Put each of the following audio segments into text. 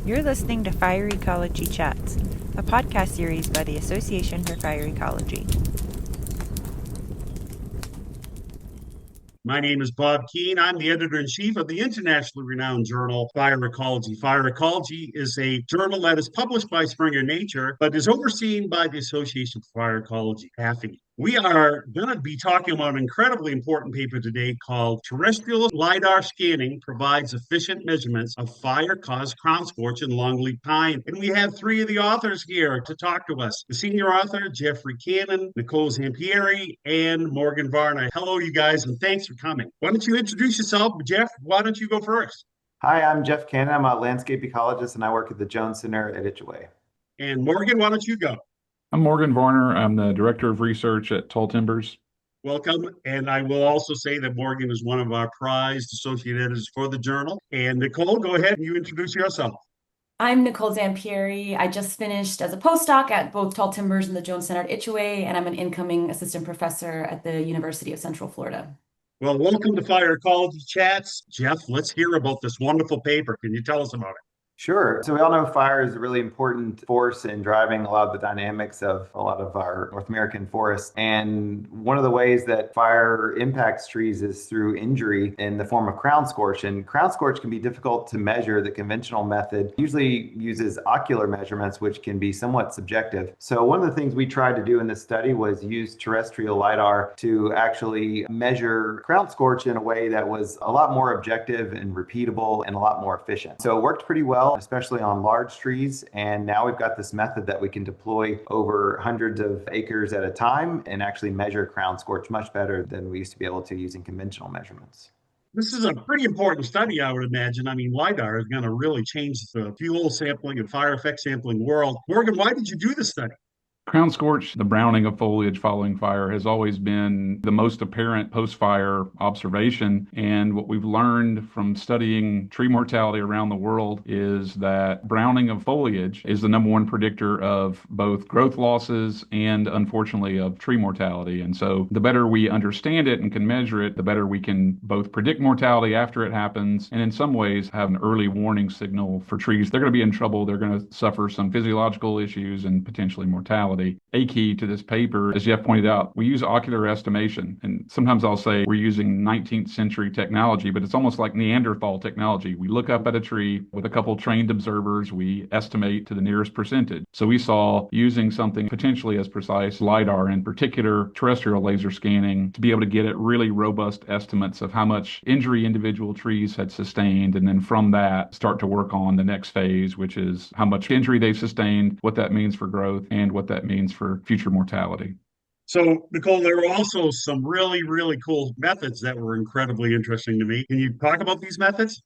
You're listening to Fire Ecology Chats, a podcast series by the Association for Fire Ecology. My name is Bob Keane. I'm the editor-in-chief of the internationally renowned journal Fire Ecology. Fire Ecology is a journal that is published by Springer Nature, but is overseen by the Association for Fire Ecology, AFI. We are going to be talking about an incredibly important paper today called Terrestrial lidar Scanning Provides Efficient Measurements of Fire-Caused Crown Scorch and Longleaf Pine. And we have three of the authors here to talk to us. The senior author, Jeffery Cannon, Nicole Zampieri, and Morgan Varner. Hello, you guys, and thanks for coming. Why don't you introduce yourself? Jeff, why don't you go first? Hi, I'm Jeff Cannon. I'm a landscape ecologist and I work at the Jones Center at Itchaway. And Morgan, why don't you go? I'm Morgan Varner. I'm the Director of Research at Tall Timbers. Welcome. And I will also say that Morgan is one of our prized associate editors for the journal. And Nicole, go ahead and you introduce yourself. I'm Nicole Zampieri. I just finished as a postdoc at both Tall Timbers and the Jones Center at Itchaway, and I'm an incoming assistant professor at the University of Central Florida. Well, welcome to Fire Ecology Chats. Jeff, let's hear about this wonderful paper. Can you tell us about it? Sure. So we all know fire is a really important force in driving a lot of the dynamics of a lot of our North American forests. And one of the ways that fire impacts trees is through injury in the form of crown scorch. And crown scorch can be difficult to measure. The conventional method usually uses ocular measurements, which can be somewhat subjective. So one of the things we tried to do in this study was use terrestrial lidar to actually measure crown scorch in a way that was a lot more objective and repeatable and a lot more efficient. So it worked pretty well, especially on large trees. And now we've got this method that we can deploy over hundreds of acres at a time and actually measure crown scorch much better than we used to be able to using conventional measurements. This is a pretty important study, I would imagine. I mean, LIDAR is going to really change the fuel sampling and fire effect sampling world. Morgan, why did you do this study? Crown scorch, the browning of foliage following fire, has always been the most apparent post-fire observation. And what we've learned from studying tree mortality around the world is that browning of foliage is the number one predictor of both growth losses and, unfortunately, of tree mortality. And so the better we understand it and can measure it, the better we can both predict mortality after it happens and in some ways have an early warning signal for trees. They're going to be in trouble. They're going to suffer some physiological issues and potentially mortality. A key to this paper, as Jeff pointed out, we use ocular estimation. And sometimes I'll say we're using 19th century technology, but it's almost like Neanderthal technology. We look up at a tree with a couple trained observers, we estimate to the nearest percentage. So we saw using something potentially as precise, LIDAR in particular, terrestrial laser scanning, to be able to get at really robust estimates of how much injury individual trees had sustained. And then from that, start to work on the next phase, which is how much injury they sustained, what that means for growth, and what that means for future mortality. So, Nicole, there were also some really, really cool methods that were incredibly interesting to me. Can you talk about these methods?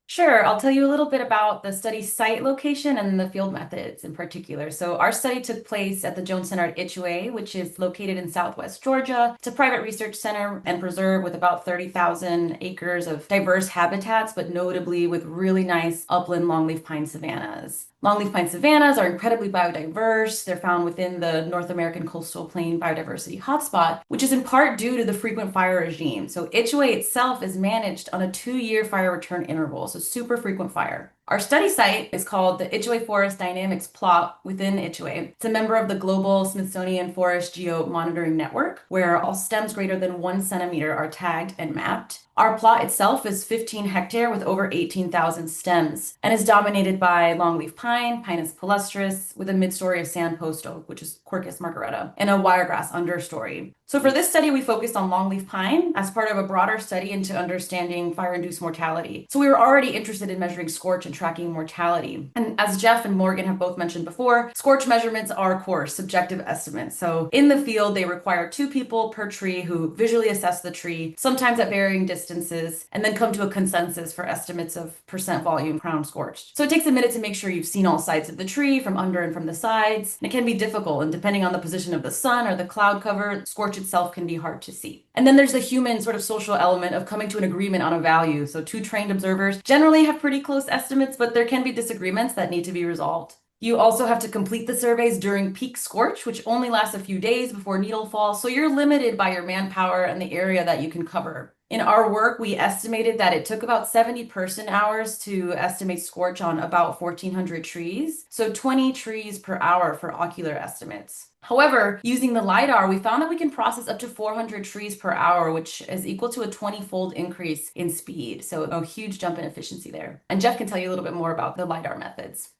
Sure, I'll tell you a little bit about the study site location and the field methods in particular. So our study took place at the Jones Center at Itchaway, which is located in Southwest Georgia. It's a private research center and preserve with about 30,000 acres of diverse habitats, but notably with really nice upland longleaf pine savannas. Longleaf pine savannas are incredibly biodiverse. They're found within the North American coastal plain biodiversity hotspot, which is in part due to the frequent fire regime. So Itchaway itself is managed on a 2-year fire return interval, so super frequent fire. Our study site is called the Itchaway Forest Dynamics Plot within Itchaway. It's a member of the Global Smithsonian Forest Geomonitoring Network, where all stems greater than 1 centimeter are tagged and mapped. Our plot itself is 15 hectare with over 18,000 stems and is dominated by longleaf pine, Pinus palustris, with a midstory of sand post oak, which is Quercus margareta, and a wiregrass understory. So for this study, we focused on longleaf pine as part of a broader study into understanding fire-induced mortality. So we were already interested in measuring scorch and tracking mortality. And as Jeff and Morgan have both mentioned before, scorch measurements are, of course, subjective estimates. So in the field, they require 2 people per tree who visually assess the tree, sometimes at varying distances, and then come to a consensus for estimates of percent volume crown scorched. So it takes a minute to make sure you've seen all sides of the tree from under and from the sides. And it can be difficult, and depending on the position of the sun or the cloud cover, scorch itself can be hard to see. And then there's the human sort of social element of coming to an agreement on a value. So 2 trained observers generally have pretty close estimates, but there can be disagreements that need to be resolved. You also have to complete the surveys during peak scorch, which only lasts a few days before needle fall, so you're limited by your manpower and the area that you can cover. In our work, we estimated that it took about 70 person hours to estimate scorch on about 1,400 trees, so 20 trees per hour for ocular estimates. However, using the lidar, we found that we can process up to 400 trees per hour, which is equal to a 20-fold increase in speed. So a huge jump in efficiency there. And Jeff can tell you a little bit more about the lidar methods.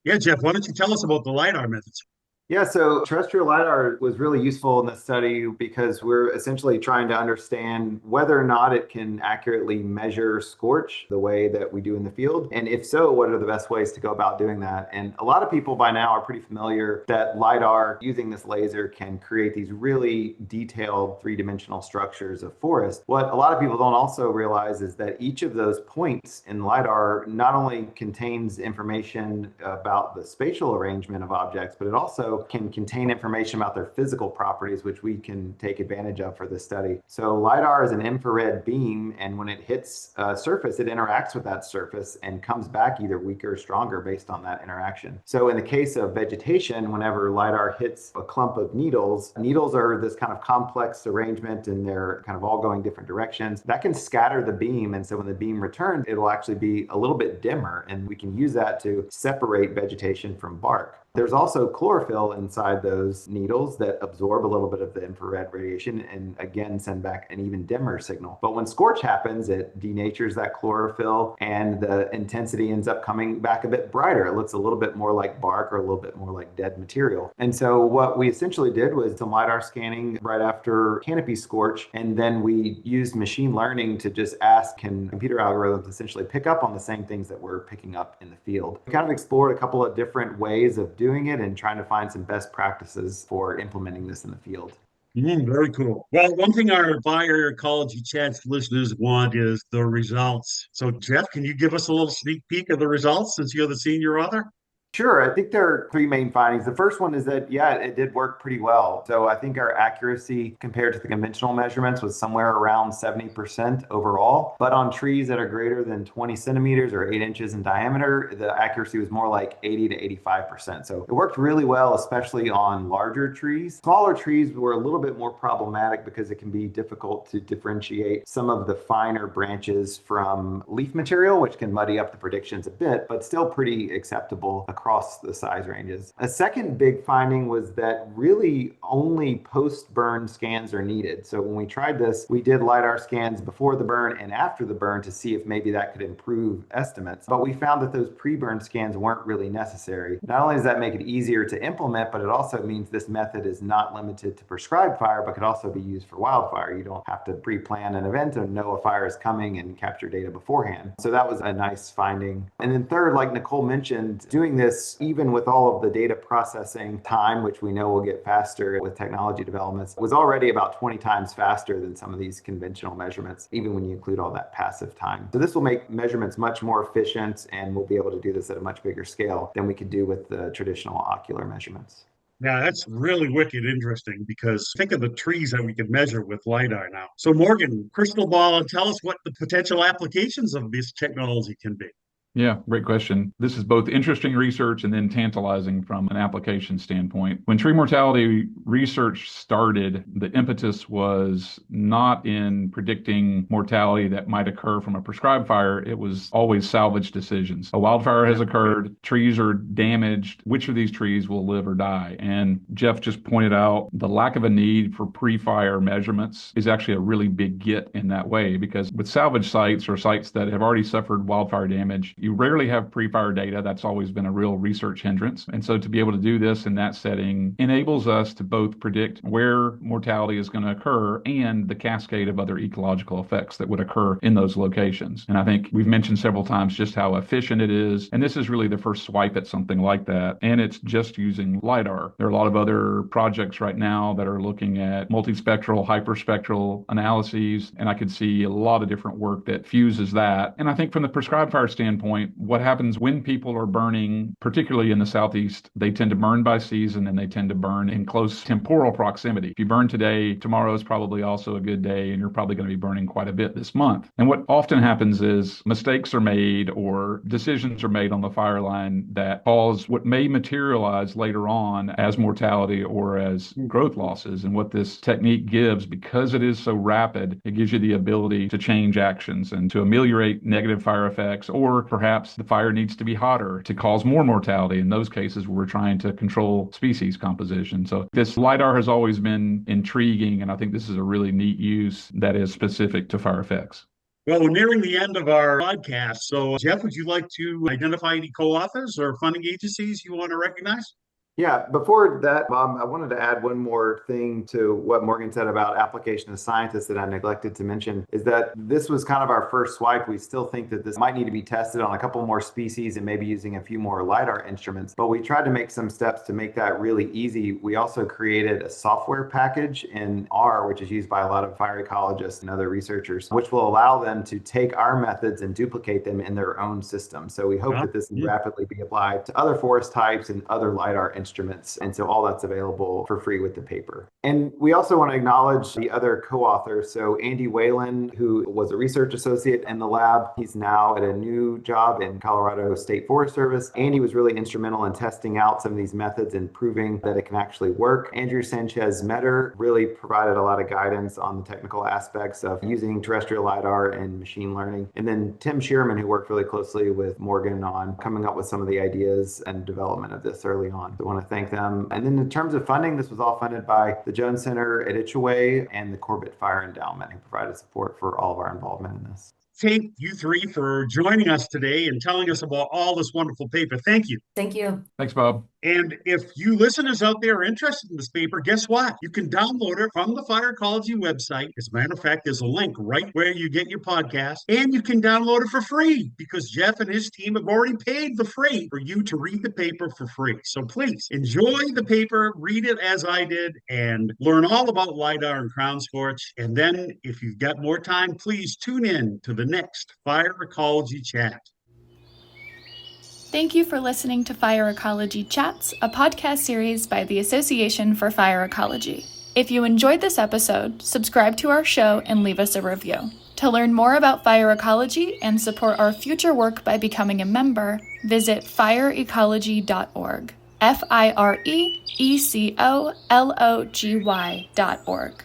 Yeah, Jeff, why don't you tell us about the LiDAR methods? Yeah, so terrestrial lidar was really useful in this study because we're essentially trying to understand whether or not it can accurately measure scorch the way that we do in the field. And if so, what are the best ways to go about doing that? And a lot of people by now are pretty familiar that lidar using this laser can create these really detailed three-dimensional structures of forest. What a lot of people don't also realize is that each of those points in lidar not only contains information about the spatial arrangement of objects, but it also can contain information about their physical properties, which we can take advantage of for this study. So LiDAR is an infrared beam, and when it hits a surface, it interacts with that surface and comes back either weaker or stronger based on that interaction. So in the case of vegetation, whenever LiDAR hits a clump of needles, needles are this kind of complex arrangement and they're kind of all going different directions. That can scatter the beam, and so when the beam returns, it'll actually be a little bit dimmer, and we can use that to separate vegetation from bark. There's also chlorophyll inside those needles that absorb a little bit of the infrared radiation and again send back an even dimmer signal. But when scorch happens, it denatures that chlorophyll and the intensity ends up coming back a bit brighter. It looks a little bit more like bark or a little bit more like dead material. And so what we essentially did was some LiDAR scanning right after canopy scorch, and then we used machine learning to just ask, can computer algorithms essentially pick up on the same things that we're picking up in the field? We kind of explored a couple of different ways of doing it and trying to find some best practices for implementing this in the field. Very cool. Well, one thing our Fire Ecology Chats listeners want is the results. So, Jeff, can you give us a little sneak peek of the results since you're the senior author? Sure. I think there are three main findings. The first one is that, yeah, it did work pretty well. So I think our accuracy compared to the conventional measurements was somewhere around 70% overall. But on trees that are greater than 20 centimeters or 8 inches in diameter, the accuracy was more like 80 to 85%. So it worked really well, especially on larger trees. Smaller trees were a little bit more problematic because it can be difficult to differentiate some of the finer branches from leaf material, which can muddy up the predictions a bit, but still pretty acceptable across the size ranges. A second big finding was that really only post-burn scans are needed. So when we tried this, we did LiDAR scans before the burn and after the burn to see if maybe that could improve estimates. But we found that those pre-burn scans weren't really necessary. Not only does that make it easier to implement, but it also means this method is not limited to prescribed fire, but could also be used for wildfire. You don't have to pre-plan an event and know a fire is coming and capture data beforehand. So that was a nice finding. And then third, like Nicole mentioned, doing this even with all of the data processing time, which we know will get faster with technology developments, was already about 20 times faster than some of these conventional measurements, even when you include all that passive time. So this will make measurements much more efficient, and we'll be able to do this at a much bigger scale than we could do with the traditional ocular measurements. Yeah, that's really wicked interesting because think of the trees that we can measure with LiDAR now. So, Morgan, crystal ball and tell us what the potential applications of this technology can be. Yeah, great question. This is both interesting research and then tantalizing from an application standpoint. When tree mortality research started, the impetus was not in predicting mortality that might occur from a prescribed fire. It was always salvage decisions. A wildfire has occurred, trees are damaged. Which of these trees will live or die? And Jeff just pointed out the lack of a need for pre-fire measurements is actually a really big get in that way, because with salvage sites or sites that have already suffered wildfire damage, you rarely have pre-fire data. That's always been a real research hindrance. And so to be able to do this in that setting enables us to both predict where mortality is going to occur and the cascade of other ecological effects that would occur in those locations. And I think we've mentioned several times just how efficient it is. And this is really the first swipe at something like that. And it's just using LiDAR. There are a lot of other projects right now that are looking at multispectral, hyperspectral analyses. And I could see a lot of different work that fuses that. And I think from the prescribed fire standpoint, point, what happens when people are burning, particularly in the Southeast, they tend to burn by season and they tend to burn in close temporal proximity. If you burn today, tomorrow is probably also a good day, and you're probably going to be burning quite a bit this month. And what often happens is mistakes are made or decisions are made on the fire line that cause what may materialize later on as mortality or as growth losses. And what this technique gives, because it is so rapid, it gives you the ability to change actions and to ameliorate negative fire effects, or perhaps the fire needs to be hotter to cause more mortality in those cases where we're trying to control species composition. So this lidar has always been intriguing, and I think this is a really neat use that is specific to fire effects. Well, we're nearing the end of our podcast. So, Jeff, would you like to identify any co-authors or funding agencies you want to recognize? Yeah, before that, Bob, I wanted to add one more thing to what Morgan said about application of scientists that I neglected to mention, is that this was kind of our first swipe. We still think that this might need to be tested on a couple more species and maybe using a few more LiDAR instruments, but we tried to make some steps to make that really easy. We also created a software package in R, which is used by a lot of fire ecologists and other researchers, which will allow them to take our methods and duplicate them in their own system. So we hope that this can rapidly be applied to other forest types and other LiDAR instruments. And so all that's available for free with the paper. And we also want to acknowledge the other co-authors. So Andy Whalen, who was a research associate in the lab, he's now at a new job in Colorado State Forest Service. Andy was really instrumental in testing out some of these methods and proving that it can actually work. Andrew Sanchez-Metter really provided a lot of guidance on the technical aspects of using terrestrial LiDAR and machine learning. And then Tim Shearman, who worked really closely with Morgan on coming up with some of the ideas and development of this early on. So I want to thank them. And then in terms of funding, this was all funded by the Jones Center at Itchaway and the Corbett Fire Endowment, who provided support for all of our involvement in this. Thank you three for joining us today and telling us about all this wonderful paper. Thank you. Thank you. Thanks, Bob. And if you listeners out there are interested in this paper, guess what? You can download it from the Fire Ecology website. As a matter of fact, there's a link right where you get your podcast, and you can download it for free because Jeff and his team have already paid the freight for you to read the paper for free. So please enjoy the paper, read it as I did, and learn all about LiDAR and crown scorch. And then if you've got more time, please tune in to the next Fire Ecology Chat. Thank you for listening to Fire Ecology Chats, a podcast series by the Association for Fire Ecology. If you enjoyed this episode, subscribe to our show and leave us a review. To learn more about fire ecology and support our future work by becoming a member, visit fireecology.org. FireEcology.org.